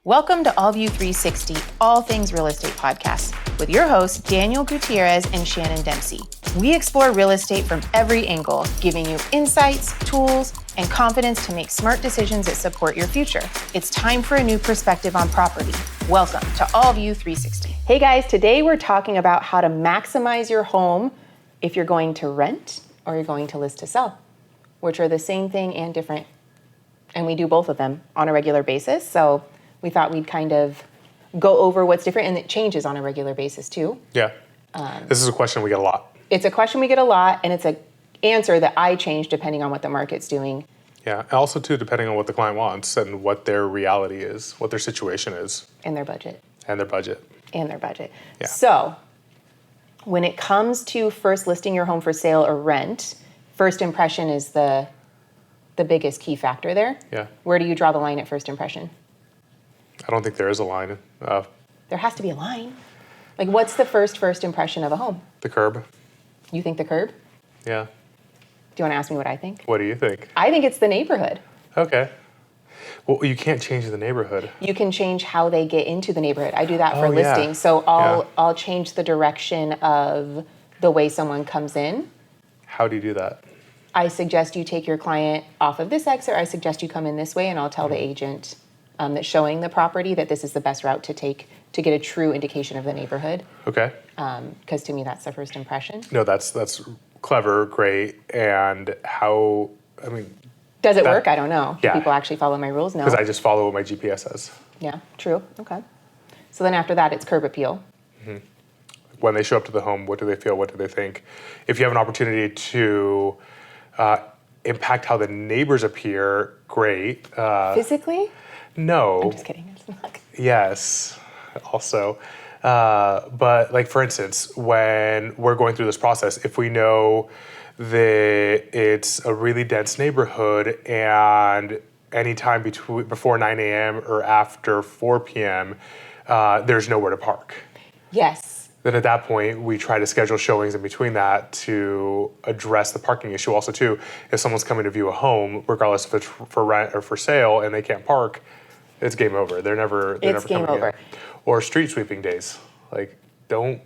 Welcome to AllView 360, All Things Real Estate Podcast, with your hosts, Daniel Gutierrez and Shannon Dempsey. We explore real estate from every angle, giving you insights, tools, and confidence to make smart decisions that support your future. It's time for a new perspective on property. Welcome to AllView 360. Hey guys, today we're talking about how to maximize your home if you're going to rent or you're going to list to sell, which are the same thing and different. And we do both of them on a regular basis. So we thought we'd kind of go over what's different, and it changes on a regular basis too. Yeah. This is a question we get a lot. It's a question we get a lot, and it's an answer that I change depending on what the market's doing. Yeah. Also, too, depending on what the client wants and what their reality is, what their situation is. And their budget. And their budget. And their budget. Yeah. So when it comes to first listing your home for sale or rent, first impression is the biggest key factor there. Yeah. Where do you draw the line at first impression? I don't think there is a line. There has to be a line. Like, what's the first impression of a home? The curb. You think the curb? Yeah. Do you want to ask me what I think? What do you think? I think it's the neighborhood. Okay. Well, you can't change the neighborhood. You can change how they get into the neighborhood. I do that for yeah. listings. So I'll change the direction of the way someone comes in. How do you do that? I suggest you take your client off of this exit. I suggest you come in this way, and I'll tell the agent that's showing the property that this is the best route to take to get a true indication of the neighborhood. Okay. Because to me, that's the first impression. No, that's clever, great, and how, I mean... Does it work? I don't know. Yeah. Do people actually follow my rules? No. Because I just follow what my GPS says. Yeah, true. Okay. So then after that, it's curb appeal. Mm-hmm. When they show up to the home, what do they feel? What do they think? If you have an opportunity to impact how the neighbors appear, great. Physically? No. I'm just kidding. It's not. Yes, also. But like, for instance, when we're going through this process, if we know that it's a really dense neighborhood and anytime before 9 a.m. or after 4 p.m., there's nowhere to park. Yes. Then at that point, we try to schedule showings in between that to address the parking issue. Also, too, if someone's coming to view a home, regardless if it's for rent or for sale, and they can't park, it's game over. They're never game over. in. Or street sweeping days. Like, don't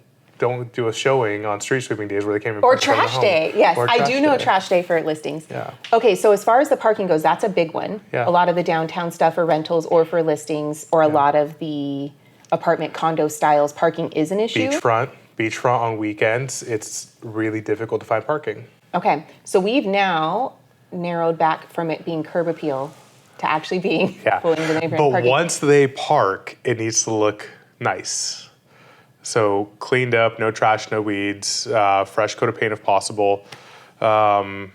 do a showing on street sweeping days where they can't even Or park in front of trash the home. day. Yes, Or I do know day. trash day for listings. Yeah. Okay, so as far as the parking goes, that's a big one. Yeah. A lot of the downtown stuff for rentals or for listings, or a lot of the apartment condo styles, parking is an issue. Beachfront on weekends, it's really difficult to find parking. Okay, so we've now narrowed back from it being curb appeal to actually being pulling the neighborhood But parking. once they park, it needs to look nice. So cleaned up, no trash, no weeds, fresh coat of paint if possible. Sell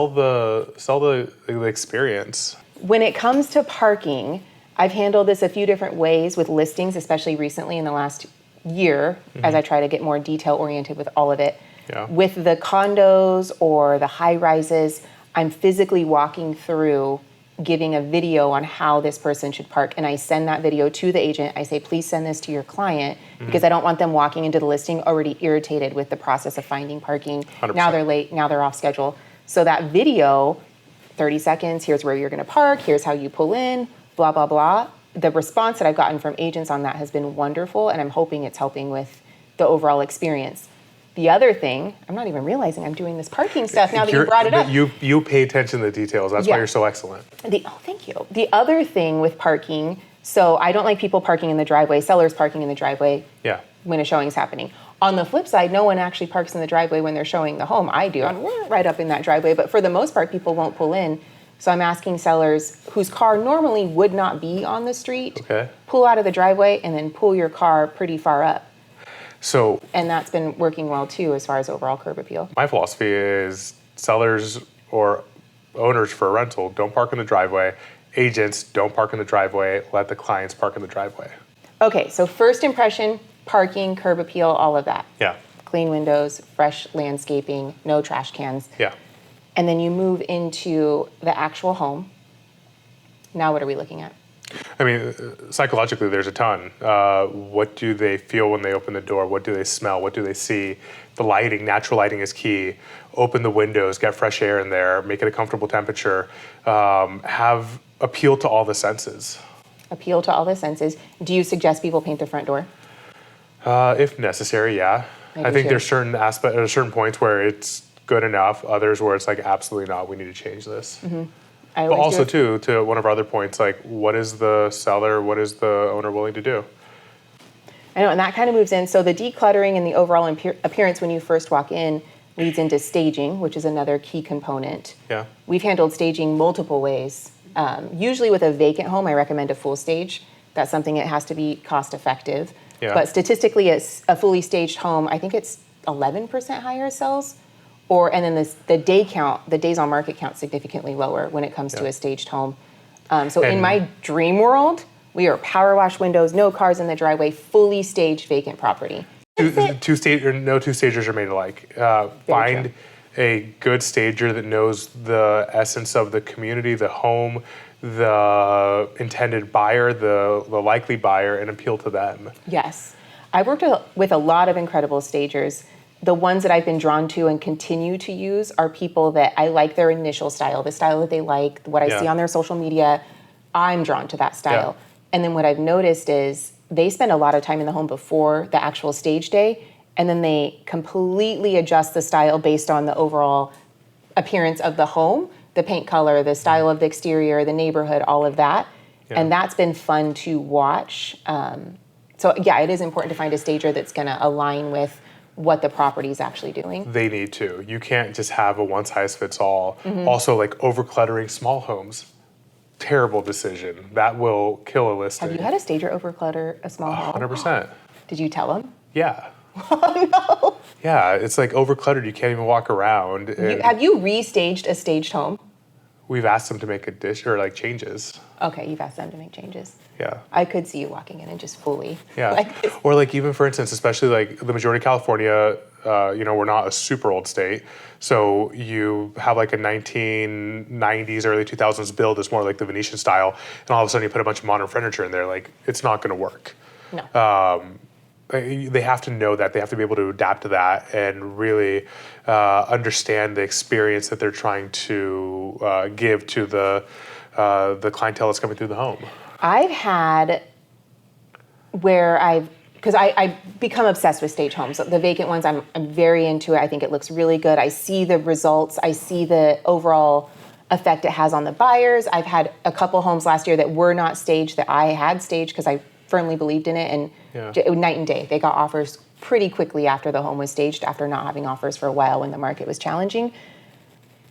the experience. When it comes to parking, I've handled this a few different ways with listings, especially recently in the last year, as I try to get more detail oriented with all of it. Yeah. With the condos or the high rises, I'm physically walking through, giving a video on how this person should park, and I send that video to the agent. I say, please send this to your client, because I don't want them walking into the listing already irritated with the process of finding parking. 100%. Now they're late, now they're off schedule. So that video, 30 seconds, here's where you're gonna park, here's how you pull in, blah, blah, blah. The response that I've gotten from agents on that has been wonderful, and I'm hoping it's helping with the overall experience. The other thing, I'm not even realizing I'm doing this parking stuff now that you brought it up. You pay attention to the details. That's why you're so excellent. Thank you. The other thing with parking, so I don't like people parking in the driveway, sellers parking in the driveway when a showing is happening. On the flip side, no one actually parks in the driveway when they're showing the home. I do. I'm right up in that driveway, but for the most part, people won't pull in. So I'm asking sellers whose car normally would not be on the street, pull out of the driveway and then pull your car pretty far up. And that's been working well too as far as overall curb appeal. My philosophy is sellers or owners for a rental don't park in the driveway. Agents don't park in the driveway. Let the clients park in the driveway. Okay, so first impression, parking, curb appeal, all of that. Yeah. Clean windows, fresh landscaping, no trash cans. Yeah. And then you move into the actual home. Now what are we looking at? I mean, psychologically, there's a ton. What do they feel when they open the door? What do they smell? What do they see? The lighting, natural lighting is key. Open the windows, get fresh air in there, make it a comfortable temperature. Have appeal to all the senses. Appeal to all the senses. Do you suggest people paint the front door? If necessary, yeah. I think there's certain points where it's good enough. Others where it's like, absolutely not. We need to change this. Mm-hmm. But also, too, to one of our other points, like, what is the seller, what is the owner willing to do? I know, and that kind of moves in. So the decluttering and the overall appearance when you first walk in leads into staging, which is another key component. Yeah. We've handled staging multiple ways. Usually with a vacant home, I recommend a full stage. That's something that has to be cost effective. Yeah. But statistically, it's a fully staged home, I think it's 11% higher sells. And then the days on market count significantly lower when it comes to a staged home. So in my dream world, we are power wash windows, no cars in the driveway, fully staged vacant property. No two stagers are made alike. Find a good stager that knows the essence of the community, the home, the intended buyer, the likely buyer, and appeal to them. Yes. I've worked with a lot of incredible stagers. The ones that I've been drawn to and continue to use are people that I like their initial style, the style that they like, what I see on their social media. I'm drawn to that style. Yeah. And then what I've noticed is they spend a lot of time in the home before the actual stage day, and then they completely adjust the style based on the overall appearance of the home, the paint color, the style of the exterior, the neighborhood, all of that. Yeah. And that's been fun to watch. So yeah, it is important to find a stager that's going to align with what the property is actually doing. They need to. You can't just have a one-size-fits-all. Mm-hmm. Also, like over-cluttering small homes. Terrible decision. That will kill a listing. Have you had a stager over-clutter a small home? 100%. Did you tell them? Yeah. Oh, no. Yeah, it's like over-cluttered. You can't even walk around. Have you restaged a staged home? We've asked them to make a dish or like changes. Okay, you've asked them to make changes. Yeah. I could see you walking in and just fully. Yeah. Or like even for instance, especially like the majority of California, we're not a super old state. So you have like a 1990s, early 2000s build that's more like the Venetian style. And all of a sudden you put a bunch of modern furniture in there. Like it's not going to work. No. They have to know that. They have to be able to adapt to that and really understand the experience that they're trying to give to the clientele that's coming through the home. I've had because I become obsessed with stage homes. The vacant ones, I'm very into it. I think it looks really good. I see the results. I see the overall effect it has on the buyers. I've had a couple homes last year that were not staged that I had staged because I firmly believed in it, and it was night and day. They got offers pretty quickly after the home was staged, after not having offers for a while when the market was challenging.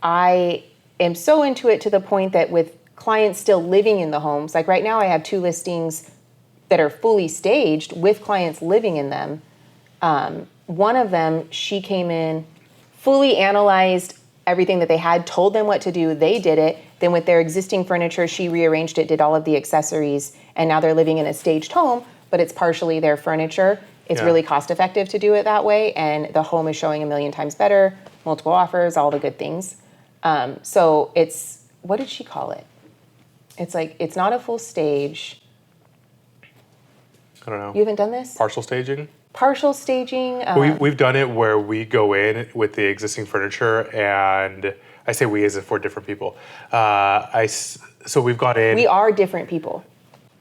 I am so into it to the point that with clients still living in the homes, like right now I have 2 listings that are fully staged with clients living in them. One of them, she came in, fully analyzed everything that they had, told them what to do, they did it. Then with their existing furniture, she rearranged it, did all of the accessories, and now they're living in a staged home, but it's partially their furniture. It's really cost effective to do it that way, and the home is showing 1,000,000 times better, multiple offers, all the good things. So it's, what did she call it? It's like, it's not a full stage. I don't know. You haven't done this? Partial staging? Partial staging. We've done it where we go in with the existing furniture, and I say we as if we're different people. So we've gone in. We are different people.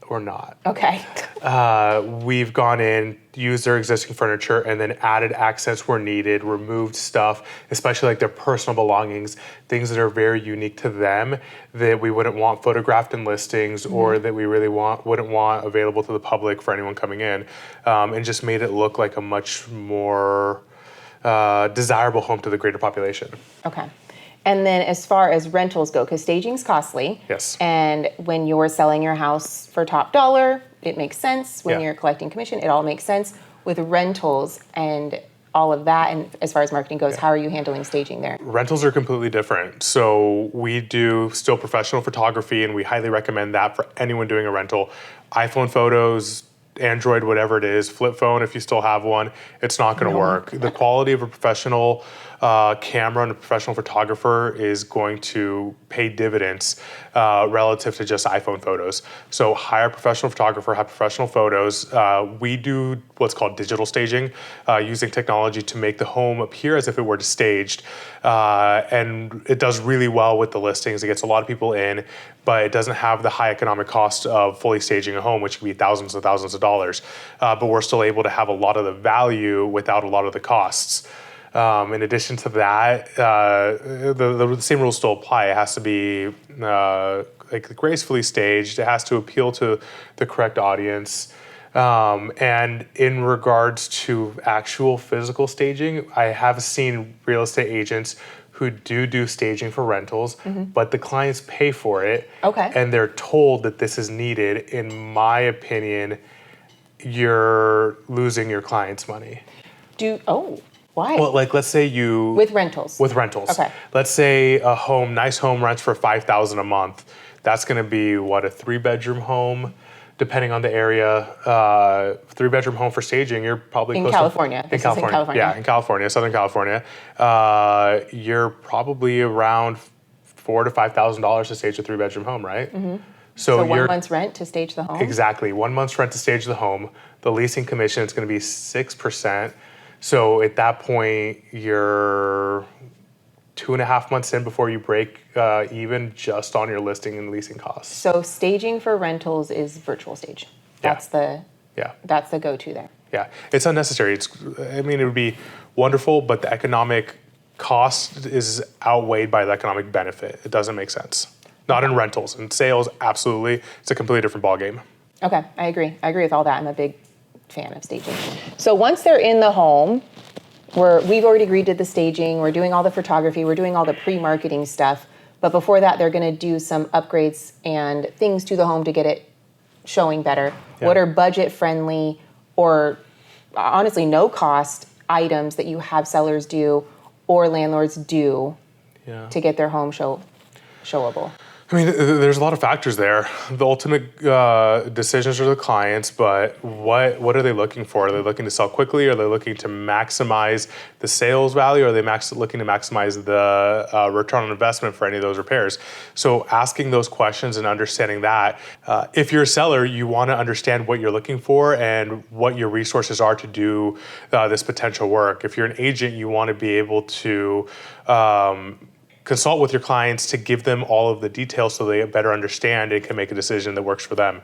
We're not. Okay. We've gone in, used their existing furniture, and then added accents where needed, removed stuff, especially like their personal belongings, things that are very unique to them that we wouldn't want photographed in listings or that we really wouldn't want available to the public for anyone coming in, and just made it look like a much more desirable home to the greater population. Okay. And then as far as rentals go, because staging's costly. Yes. And when you're selling your house for top dollar, it makes sense. When you're collecting commission, it all makes sense. With rentals and all of that, and as far as marketing goes, how are you handling staging there? Rentals are completely different. So we do still professional photography, and we highly recommend that for anyone doing a rental. iPhone photos, Android, whatever it is, flip phone, if you still have one, it's not going to work. The quality of a professional camera and a professional photographer is going to pay dividends relative to just iPhone photos. So hire a professional photographer, have professional photos. We do what's called digital staging, using technology to make the home appear as if it were staged. And it does really well with the listings. It gets a lot of people in, but it doesn't have the high economic cost of fully staging a home, which can be thousands and thousands of dollars. But we're still able to have a lot of the value without a lot of the costs. In addition to that, the same rules still apply. It has to be like gracefully staged. It has to appeal to the correct audience. And in regards to actual physical staging, I have seen real estate agents who do staging for rentals, but the clients pay for it. Okay. And they're told that this is needed. In my opinion, you're losing your clients' money. Why? Well, like let's say you with rentals. With rentals. Okay. Let's say a nice home rents for $5,000 a month. That's going to be what, a 3-bedroom home, depending on the area. 3-bedroom home for staging, you're probably in California. In California. Yeah, in California, Southern California. You're probably around $4,000 to $5,000 to stage a 3-bedroom home, right? So 1 month's rent to stage the home? Exactly. 1 month's rent to stage the home. The leasing commission is going to be 6%. So at that point, you're 2.5 months in before you break even just on your listing and leasing costs. So staging for rentals is virtual stage. That's the go-to there. Yeah, it's unnecessary. It would be wonderful, but the economic cost is outweighed by the economic benefit. It doesn't make sense. Not in rentals. In sales, absolutely. It's a completely different ballgame. Okay, I agree. I agree with all that. I'm a big fan of staging. So once they're in the home, we've already agreed to the staging, we're doing all the photography, we're doing all the pre-marketing stuff, but before that they're going to do some upgrades and things to the home to get it showing better. Yeah. What are budget friendly or honestly no cost items that you have sellers do or landlords do to get their home showable? There's a lot of factors there. The ultimate decisions are the clients, but what are they looking for? Are they looking to sell quickly? Are they looking to maximize the sales value? Are they looking to maximize the return on investment for any of those repairs? So asking those questions and understanding that. If you're a seller, you want to understand what you're looking for and what your resources are to do this potential work. If you're an agent, you want to be able to consult with your clients to give them all of the details so they better understand and can make a decision that works for them.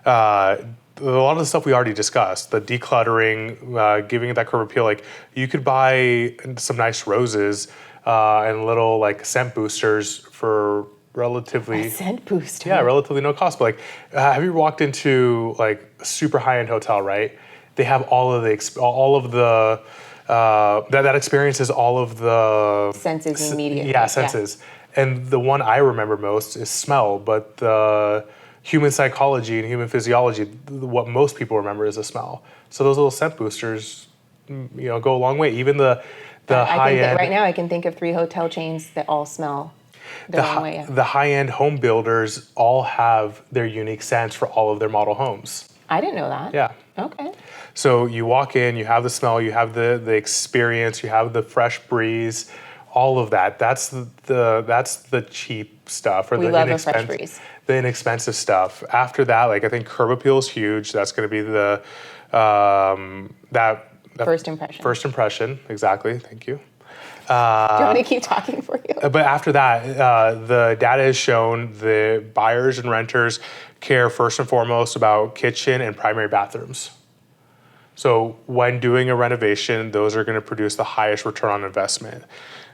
A lot of the stuff we already discussed, the decluttering, giving it that curb appeal, like you could buy some nice roses and little like scent boosters for relatively... A scent booster? Yeah, relatively no cost. But like, have you walked into like a super high-end hotel, right? They have all of the that experiences all of the senses immediately. Yeah, senses. Yeah. And the one I remember most is smell, but the human psychology and human physiology, what most people remember is the smell. So those little scent boosters, go a long way. Even the high end. Right now, I can think of 3 hotel chains that all smell the wrong way. The high end home builders all have their unique scents for all of their model homes. I didn't know that. Yeah. Okay. So you walk in, you have the smell, you have the experience, you have the fresh breeze, all of that. That's the cheap stuff, or we love a fresh breeze. The inexpensive stuff. After that, like I think curb appeal is huge. That's going to be the that first impression. First impression, exactly. Thank you. Do you want me to keep talking for you? But after that, the data has shown the buyers and renters care first and foremost about kitchen and primary bathrooms. So when doing a renovation, those are going to produce the highest return on investment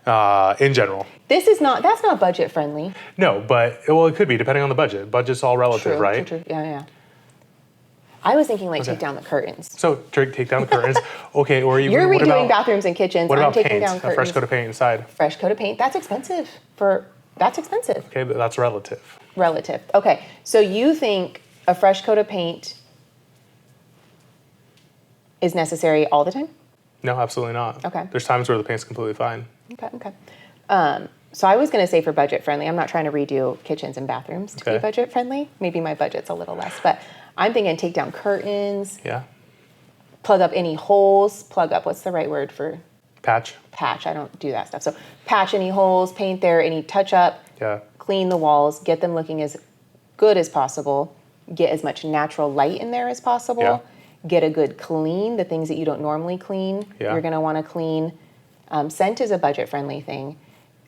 in general. That's not budget friendly. No, but it could be depending on the budget. Budget's all relative, right? True. Yeah. I was thinking take down the curtains. So take down the curtains. Okay, or you're redoing bathrooms and kitchens. What about I'm taking paint? down curtains. A fresh coat of paint inside. Fresh coat of paint. That's expensive. That's expensive. Okay, but that's relative. Relative. Okay, so you think a fresh coat of paint is necessary all the time? No, absolutely not. Okay. There's times where the paint's completely fine. Okay. So I was going to say for budget friendly. I'm not trying to redo kitchens and bathrooms to be budget friendly. Maybe my budget's a little less, but I'm thinking take down curtains. Yeah. Plug up any holes. Plug up, what's the right word for? Patch. Patch. I don't do that stuff. So patch any holes, paint there, any touch up. Yeah. Clean the walls, get them looking as good as possible. Get as much natural light in there as possible. Yeah. Get a good clean, the things that you don't normally clean, you're going to want to clean. Scent is a budget-friendly thing.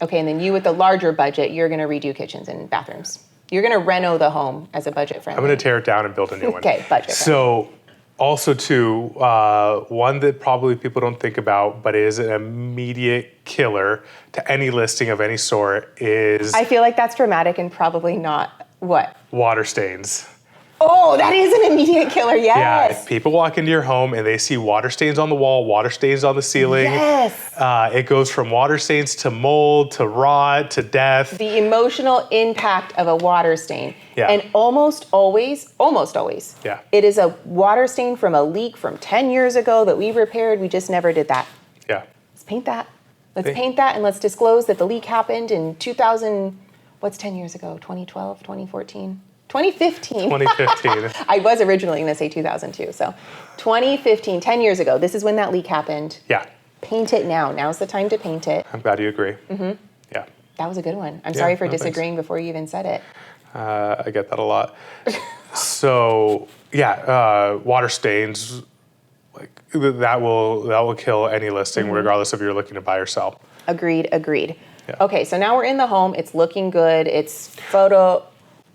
Okay, and then you with the larger budget, you're going to redo kitchens and bathrooms. You're going to reno the home as a budget-friendly. I'm going to tear it down and build a new one. Okay, budget-friendly. So also too, one that probably people don't think about, but is an immediate killer to any listing of any sort is... I feel like that's dramatic and probably not what? Water stains. Oh, that is an immediate killer, yes. Yeah, if people walk into your home and they see water stains on the wall, water stains on the ceiling. Yes. It goes from water stains to mold, to rot, to death. The emotional impact of a water stain. Yeah. And almost always, yeah. it is a water stain from a leak from 10 years ago that we repaired. We just never did that. Yeah. Let's paint that. Let's paint that and let's disclose that the leak happened in 2000, what's 10 years ago? 2012, 2014? 2015. 2015. I was originally going to say 2002. So 2015, 10 years ago, this is when that leak happened. Yeah. Paint it now. Now's the time to paint it. I'm glad you agree. Mm-hmm. Yeah. That was a good one. I'm sorry for disagreeing before you even said it. I get that a lot. So yeah, water stains, like that will kill any listing, regardless if you're looking to buy or sell. Agreed. Yeah. Okay, so now we're in the home. It's looking good. It's photo.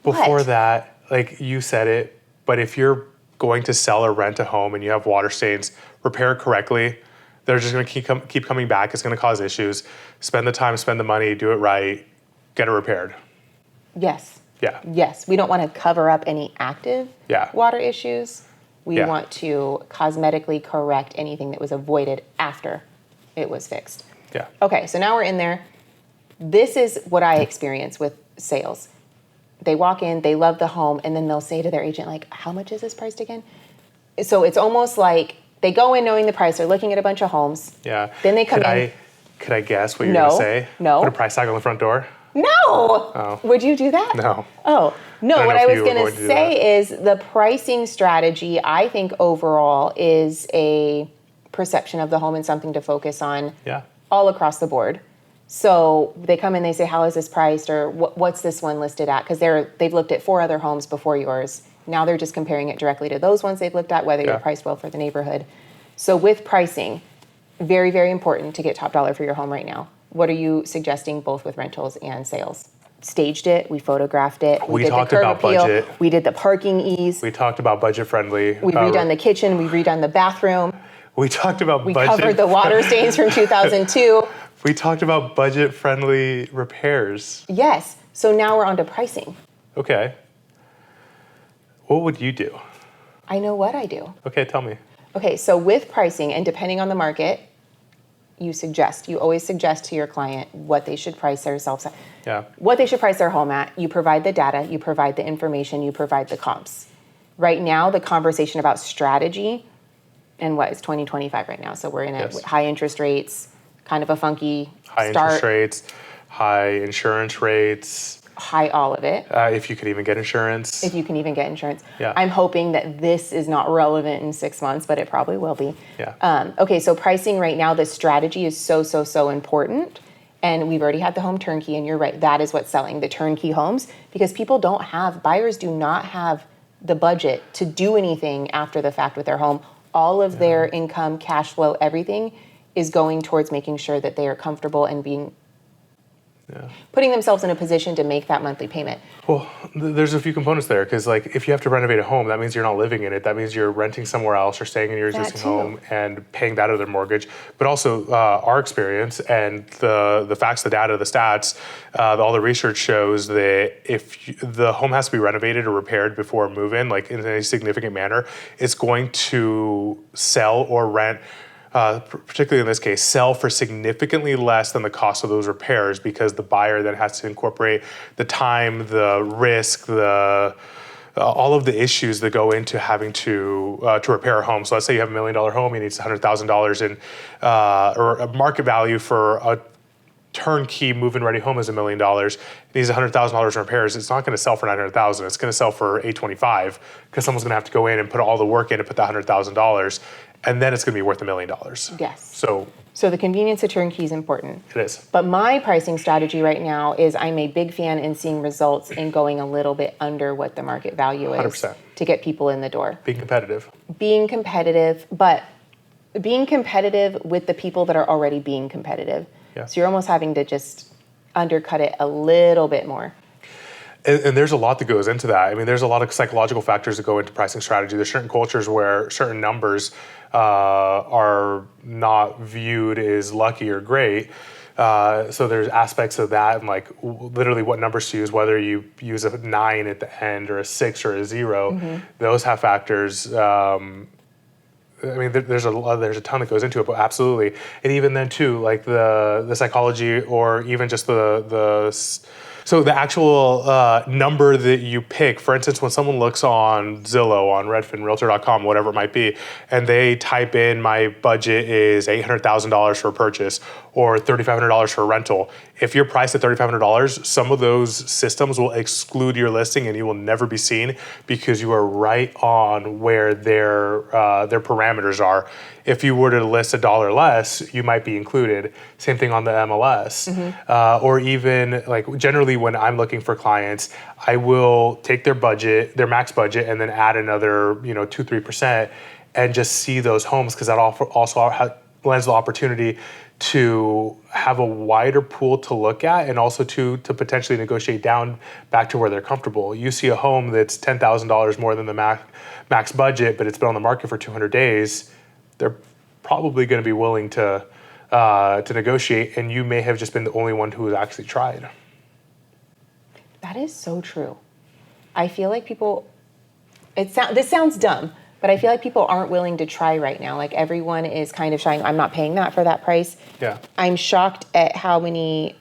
Before that, like you said it, but if you're going to sell or rent a home and you have water stains, repair it correctly. They're just going to keep coming back. It's going to cause issues. Spend the time, spend the money, do it right, get it repaired. Yes. Yeah. Yes. We don't want to cover up any active water issues. We want to cosmetically correct anything that was avoided after it was fixed. Yeah. Okay, so now we're in there. This is what I experience with sales. They walk in, they love the home, and then they'll say to their agent, like, how much is this priced again? So it's almost like they go in knowing the price. They're looking at a bunch of homes. Yeah. Then they come in. Could I guess what you're going to say? No. Put a price tag on the front door? No. Oh. Would you do that? No. Oh, no. What I was going to say that. is the pricing strategy, I think overall, is a perception of the home and something to focus on all across the board. So they come in, they say, how is this priced? Or what's this one listed at? Because they've looked at 4 other homes before yours. Now they're just comparing it directly to those ones they've looked at, whether you're priced well for the neighborhood. So with pricing, very, very important to get top dollar for your home right now. What are you suggesting both with rentals and sales? Staged it, we photographed it. We talked about budget. We did the parking ease. We talked about budget friendly. We've redone the kitchen, we've redone the bathroom. We talked about budget. We covered the water stains from 2002. We talked about budget-friendly repairs. Yes. So now we're on to pricing. Okay. What would you do? I know what I do. Okay, tell me. Okay, so with pricing, and depending on the market, you always suggest to your client what they should price themselves at. Yeah. What they should price their home at. You provide the data, you provide the information, you provide the comps. Right now, the conversation about strategy, and what is 2025 right now? So we're in high interest rates, kind of a funky high interest rates, high insurance rates. High all of it. If you could even get insurance. If you can even get insurance. Yeah. I'm hoping that this is not relevant in 6 months, but it probably will be. Yeah. Okay, so pricing right now, the strategy is so important. And we've already had the home turnkey, and you're right, that is what's selling, the turnkey homes, because buyers do not have the budget to do anything after the fact with their home. All of their income, cash flow, everything is going towards making sure that they are comfortable and putting themselves in a position to make that monthly payment. Well, there's a few components there, because like if you have to renovate a home, that means you're not living in it. That means you're renting somewhere else or staying in your existing home and paying that other mortgage. But also our experience and the facts, the data, the stats, all the research shows that if the home has to be renovated or repaired before move-in, like in a significant manner, it's going to sell or rent, particularly in this case, sell for significantly less than the cost of those repairs, because the buyer then has to incorporate the time, the risk, all of the issues that go into having to repair a home. So let's say you have $1 million home, you need $100,000 in or a market value for a turnkey move-in ready home is $1 million, needs $100,000 in repairs, it's not going to sell for $900,000. It's going to sell for $825 because someone's going to have to go in and put all the work in to put that $100,000, and then it's going to be worth $1 million. Yes. So the convenience of turnkey is important. it is. But my pricing strategy right now is I'm a big fan in seeing results and going a little bit under what the market value is 100%. to get people in the door. Being competitive. Being competitive, but being competitive with the people that are already being competitive. Yeah. So you're almost having to just undercut it a little bit more. And there's a lot that goes into that. I mean, there's a lot of psychological factors that go into pricing strategy. There's certain cultures where certain numbers are not viewed as lucky or great. So there's aspects of that, and like literally what numbers to use, whether you use a 9 at the end or a 6 or a 0, those have factors. I mean, there's a ton that goes into it, but absolutely. And even then too, like the psychology, or even just so the actual number that you pick, for instance, when someone looks on Zillow, on Redfin, Realtor.com, whatever it might be, and they type in my budget is $800,000 for a purchase or $3,500 for a rental, if you're priced at $3,500, some of those systems will exclude your listing and you will never be seen because you are right on where their parameters are. If you were to list $1 less, you might be included. Same thing on the MLS. Or even like generally when I'm looking for clients, I will take their budget, their max budget, and then add another 2-3% and just see those homes, because that also lends the opportunity to have a wider pool to look at, and also to potentially negotiate down back to where they're comfortable. You see a home that's $10,000 more than the max budget, but it's been on the market for 200 days, they're probably going to be willing to negotiate, and you may have just been the only one who has actually tried. That is so true. I feel like people, this sounds dumb, but I feel like people aren't willing to try right now. Like everyone is kind of shying. I'm not paying that for that price. Yeah. I'm shocked at how many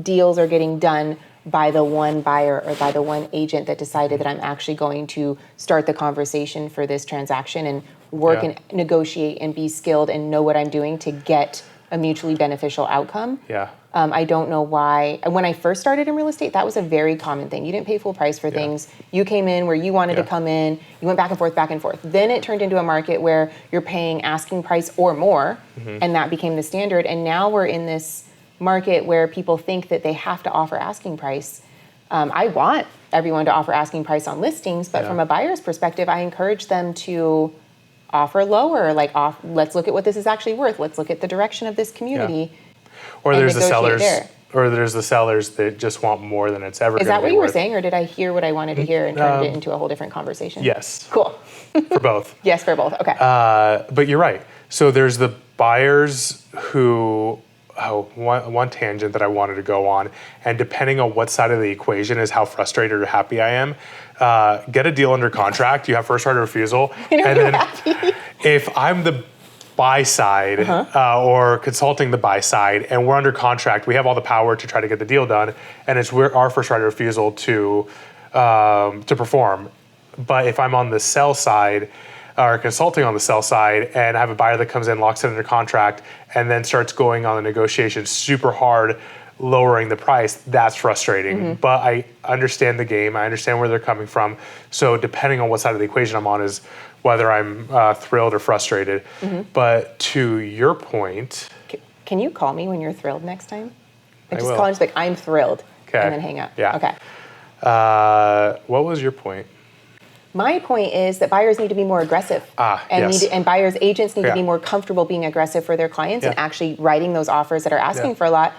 deals are getting done by the one buyer or by the one agent that decided that I'm actually going to start the conversation for this transaction and work and negotiate and be skilled and know what I'm doing to get a mutually beneficial outcome. Yeah. I don't know why. When I first started in real estate, that was a very common thing. You didn't pay full price for things. You came in where you wanted to come in. You went back and forth, back and forth. Then it turned into a market where you're paying asking price or more, and that became the standard. And now we're in this market where people think that they have to offer asking price. I want everyone to offer asking price on listings, but from a buyer's perspective, I encourage them to offer lower. Let's look at what this is actually worth. Let's look at the direction of this community. Or there's the sellers that just want more than it's ever going to be worth. Is that what you were saying, or did I hear what I wanted to hear and turned it into a whole different conversation? Yes. Cool. For both. Yes, for both. Okay. But you're right. So there's the buyers who, one tangent that I wanted to go on, and depending on what side of the equation is how frustrated or happy I am, get a deal under contract. You have first right of refusal. And then if I'm the buy side or consulting the buy side and we're under contract, we have all the power to try to get the deal done, and it's our first right of refusal to perform. But if I'm on the sell side or consulting on the sell side and I have a buyer that comes in, locks it under contract, and then starts going on the negotiation super hard, lowering the price, that's frustrating. But I understand the game. I understand where they're coming from. So depending on what side of the equation I'm on is whether I'm thrilled or frustrated. But to your point... Can you call me when you're thrilled next time? Just call and just like, I'm thrilled, okay. And then hang up. Yeah. Okay. What was your point? My point is that buyers need to be more aggressive. And buyers agents need to be more comfortable being aggressive for their clients and actually writing those offers that are asking for a lot.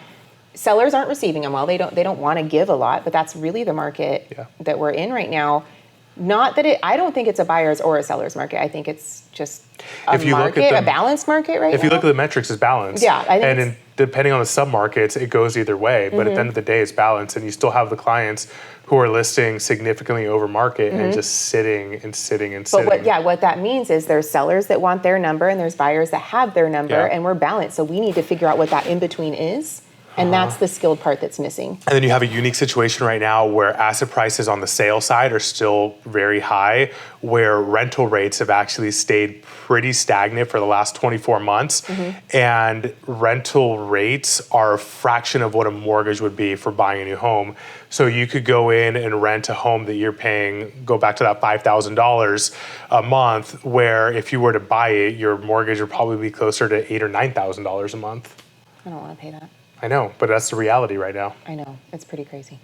Sellers aren't receiving them well. They don't want to give a lot, but that's really the market that we're in right now. Not that I don't think it's a buyer's or a seller's market. I think it's just a balanced market right now. If you look at the metrics, it's balanced. Yeah. And depending on the sub-markets, it goes either way. But at the end of the day, it's balanced. And you still have the clients who are listing significantly over market and just sitting and sitting and sitting. But what that means is there's sellers that want their number and there's buyers that have their number, and we're balanced. So we need to figure out what that in-between is And that's the skilled part that's missing. And then you have a unique situation right now where asset prices on the sale side are still very high, where rental rates have actually stayed pretty stagnant for the last 24 months. And rental rates are a fraction of what a mortgage would be for buying a new home. So you could go in and rent a home that you're paying, go back to that $5,000 a month, where if you were to buy it, your mortgage would probably be closer to $8,000 or $9,000 a month. I don't want to pay that. I know, but that's the reality right now. I know, it's pretty crazy.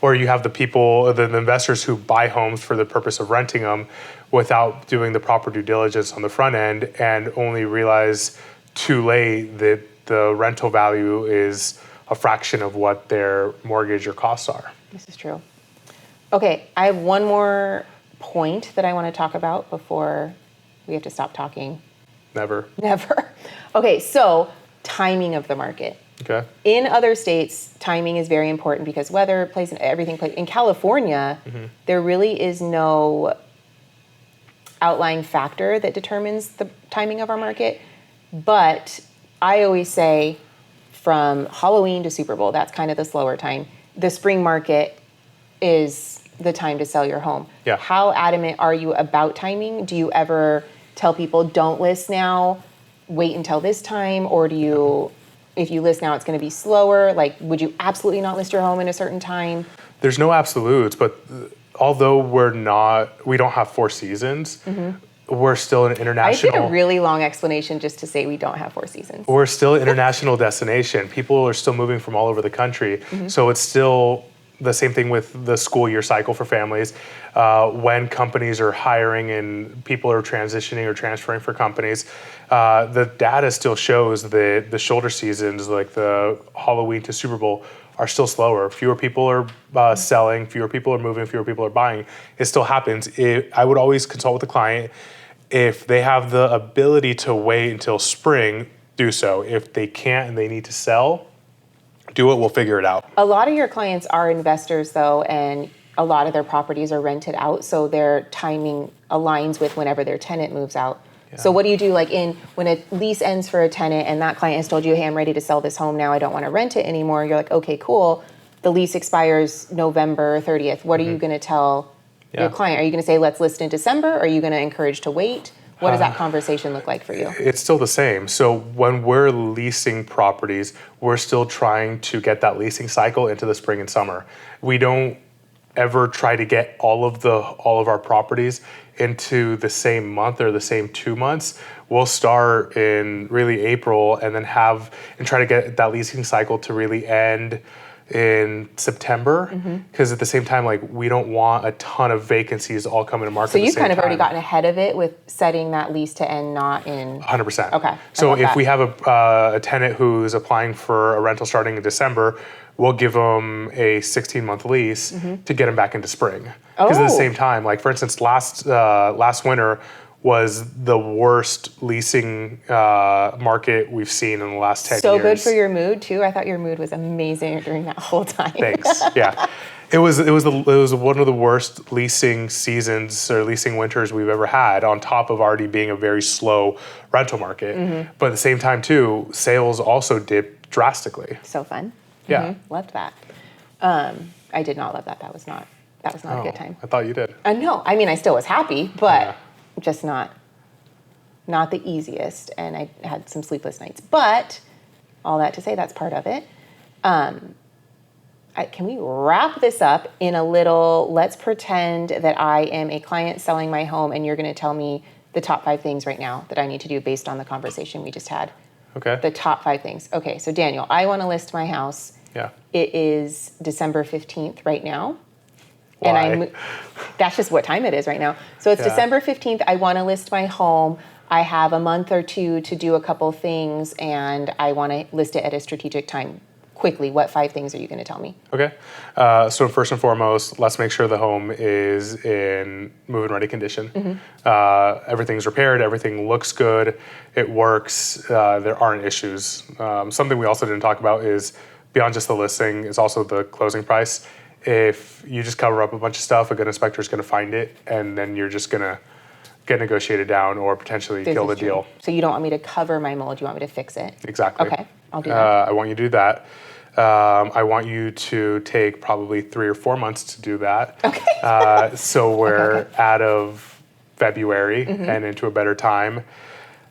Or you have the people, the investors who buy homes for the purpose of renting them without doing the proper due diligence on the front end, and only realize too late that the rental value is a fraction of what their mortgage or costs are. This is true. Okay, I have one more point that I want to talk about before we have to stop talking. Never. Okay, so timing of the market. Okay. In other states, timing is very important because weather plays, everything plays. In California, there really is no outlying factor that determines the timing of our market. But I always say from Halloween to Super Bowl, that's kind of the slower time. The spring market is the time to sell your home. Yeah. How adamant are you about timing? Do you ever tell people don't list now, wait until this time, or do you... If you list now, it's going to be slower. Like, would you absolutely not list your home in a certain time? There's no absolutes, but although we don't have four seasons, we're still an international... I did a really long explanation just to say we don't have four seasons. We're still an international destination. People are still moving from all over the country. So it's still the same thing with the school year cycle for families. When companies are hiring and people are transitioning or transferring for companies, the data still shows that the shoulder seasons, like the Halloween to Super Bowl, are still slower. Fewer people are selling, fewer people are moving, fewer people are buying. It still happens. I would always consult with the client. If they have the ability to wait until spring, do so. If they can't and they need to sell, do it, we'll figure it out. A lot of your clients are investors, though, and a lot of their properties are rented out, so their timing aligns with whenever their tenant moves out. Yeah. So what do you do, like when a lease ends for a tenant and that client has told you, hey, I'm ready to sell this home now, I don't want to rent it anymore. You're like, okay, cool. The lease expires November 30th. What are you going to tell your client? Are you going to say, let's list in December? Are you going to encourage to wait? What does that conversation look like for you? It's still the same. So when we're leasing properties, we're still trying to get that leasing cycle into the spring and summer. We don't ever try to get all of our properties into the same month or the same 2 months. We'll start in really April and then try to get that leasing cycle to really end in September, because at the same time, like, we don't want a ton of vacancies all coming to market. So you've kind of already gotten ahead of it with setting that lease to end not in 100%. Okay. So if we have a tenant who's applying for a rental starting in December, we'll give them a 16-month lease to get them back into spring. Because at the same time, like, for instance, last winter was the worst leasing market we've seen in the last 10 years. So good for your mood too. I thought your mood was amazing during that whole time. Thanks. Yeah, it was one of the worst leasing seasons or leasing winters we've ever had. On top of already being a very slow rental market, but at the same time too, sales also dipped drastically. So fun. Yeah, loved that. I did not love that. That was not a good time. I thought you did. No, I mean I still was happy, but. Just not the easiest, and I had some sleepless nights. But all that to say, that's part of it. Can we wrap this up in a little, let's pretend that I am a client selling my home, and you're going to tell me the top 5 things right now that I need to do based on the conversation we just had. Okay. The top 5 things. Okay, so Daniel, I want to list my house. Yeah. It is December 15th right now. Why? And that's just what time it is right now. So it's December 15th. I want to list my home. I have a month or two to do a couple things, and I want to list it at a strategic time. Quickly, what 5 things are you going to tell me? Okay. So first and foremost, let's make sure the home is in move-in ready condition. Everything's repaired. Everything looks good. It works. There aren't issues. Something we also didn't talk about is beyond just the listing is also the closing price. If you just cover up a bunch of stuff, a good inspector is going to find it, and then you're just going to get negotiated down or potentially kill the deal. So you don't want me to cover my mold, you want me to fix it? Exactly. Okay, I'll do that. I want you to do that. I want you to take probably 3 or 4 months to do that. Okay. So we're out of February and into a better time.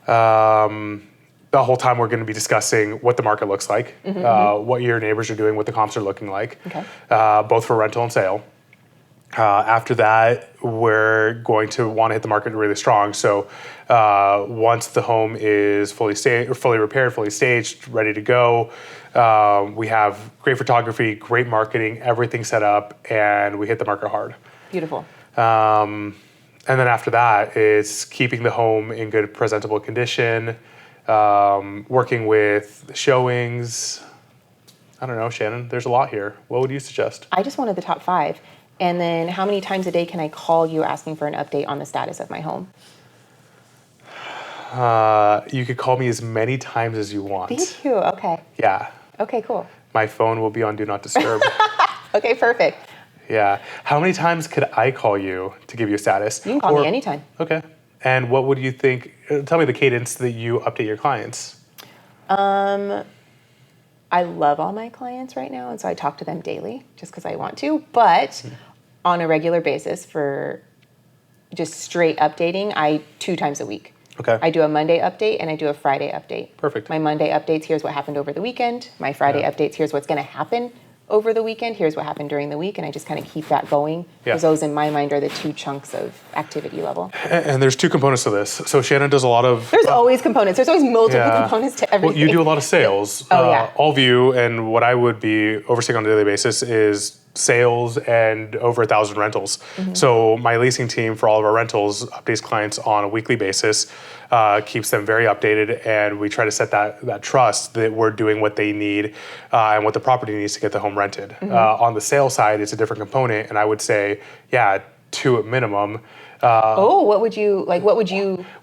The whole time we're going to be discussing what the market looks like, what your neighbors are doing, what the comps are looking like, both for rental and sale. After that, we're going to want to hit the market really strong. So once the home is fully repaired, fully staged, ready to go, we have great photography, great marketing, everything set up, and we hit the market hard. Beautiful. And then after that, it's keeping the home in good, presentable condition, working with showings. I don't know, Shannon, there's a lot here. What would you suggest? I just wanted the top 5. And then how many times a day can I call you asking for an update on the status of my home? You could call me as many times as you want. Thank you. Okay. Yeah. Okay, cool. My phone will be on Do Not Disturb. Okay, perfect. Yeah. How many times could I call you to give you a status? You can call me anytime. Okay. And what would you think? Tell me the cadence that you update your clients. I love all my clients right now, and so I talk to them daily just because I want to. But on a regular basis for just straight updating, 2 times a week. Okay. I do a Monday update and I do a Friday update. Perfect. My Monday updates, here's what happened over the weekend. My Friday updates, here's what's going to happen over the weekend. Here's what happened during the week. And I just kind of keep that going. Because those, in my mind, are the 2 chunks of activity level. And there's 2 components to this. So Shannon does a lot of... There's always components. There's always multiple components to everything. Well, you do a lot of sales. AllView, and what I would be overseeing on a daily basis is sales and over 1,000 rentals. So my leasing team for all of our rentals updates clients on a weekly basis, keeps them very updated, and we try to set that trust that we're doing what they need and what the property needs to get the home rented. On the sales side, it's a different component, and I would say, 2 at minimum. What would you...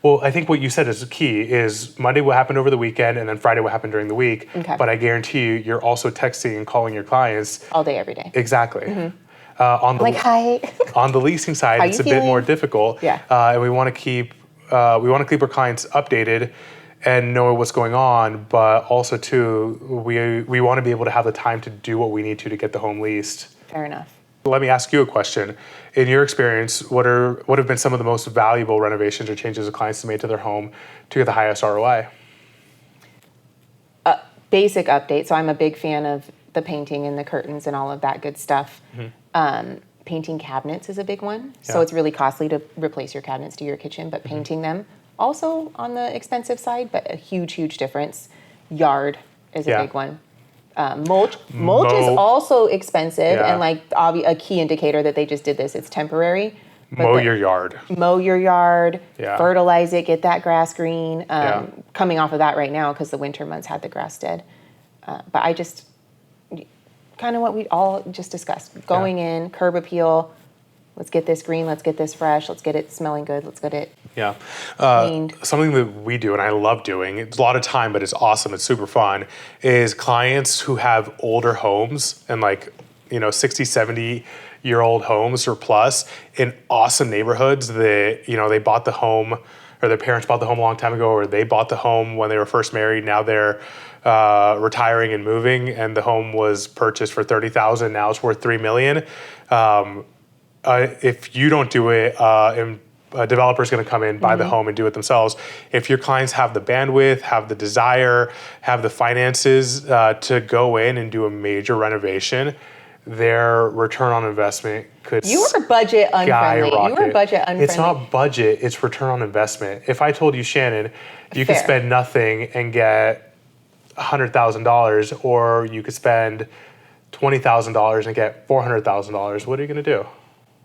Well, I think what you said is key, is Monday what happened over the weekend, and then Friday what happened during the week. Okay. But I guarantee you're also texting and calling your clients. All day, every day. Exactly. Hi. On the leasing side, it's a bit more difficult. Yeah. And we want to keep our clients updated and know what's going on, but also too, we want to be able to have the time to do what we need to get the home leased. Fair enough. Let me ask you a question. In your experience, what have been some of the most valuable renovations or changes that clients have made to their home to get the highest ROI? Basic update. So I'm a big fan of the painting and the curtains and all of that good stuff. Painting cabinets is a big one. So it's really costly to replace your cabinets to your kitchen, but painting them also on the expensive side, but a huge, huge difference. Yard is a big one. Mulch is also expensive, and a key indicator that they just did this. It's temporary. Mow your yard. Fertilize it, get that grass green. Coming off of that right now because the winter months had the grass dead. But I just kind of what we all just discussed. Going in, curb appeal. Let's get this green. Let's get this fresh. Let's get it smelling good. Let's get it cleaned. Something that we do, and I love doing, it's a lot of time, but it's awesome, it's super fun, is clients who have older homes and 60, 70-year-old homes or plus in awesome neighborhoods that, they bought the home, or their parents bought the home a long time ago, or they bought the home when they were first married. Now they're retiring and moving, and the home was purchased for $30,000. Now it's worth $3 million. If you don't do it, a developer's going to come in, buy the home, and do it themselves. If your clients have the bandwidth, have the desire, have the finances to go in and do a major renovation, their return on investment could You are budget unfriendly. It's not budget, it's return on investment. If I told you, Shannon, you could spend nothing and get $100,000, or you could spend $20,000 and get $400,000, what are you going to do?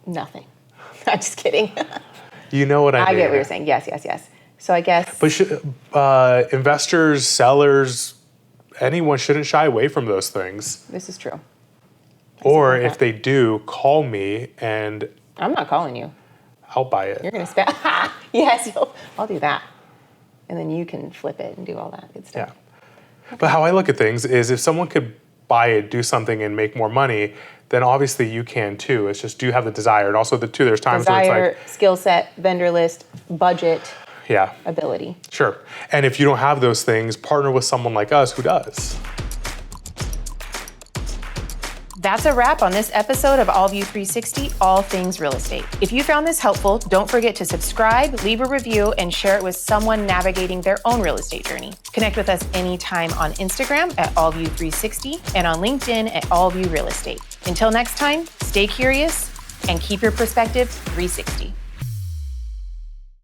Nothing. I'm just kidding. You know what I mean. I get what you're saying. Yes. So I guess... But investors, sellers, anyone shouldn't shy away from those things. This is true. Or if they do, call me and... I'm not calling you. I'll buy it. You're going to spend... Yes, I'll do that. And then you can flip it and do all that good stuff. Yeah. Okay. But how I look at things is if someone could buy it, do something, and make more money, then obviously you can too. It's just, do you have the desire? And also, there's times where it's skill set, vendor list, budget, Yeah. ability. Sure. And if you don't have those things, partner with someone like us who does. That's a wrap on this episode of AllView 360, All Things Real Estate. If you found this helpful, don't forget to subscribe, leave a review, and share it with someone navigating their own real estate journey. Connect with us anytime on Instagram at AllView 360 and on LinkedIn at AllView Real Estate. Until next time, stay curious and keep your perspective 360.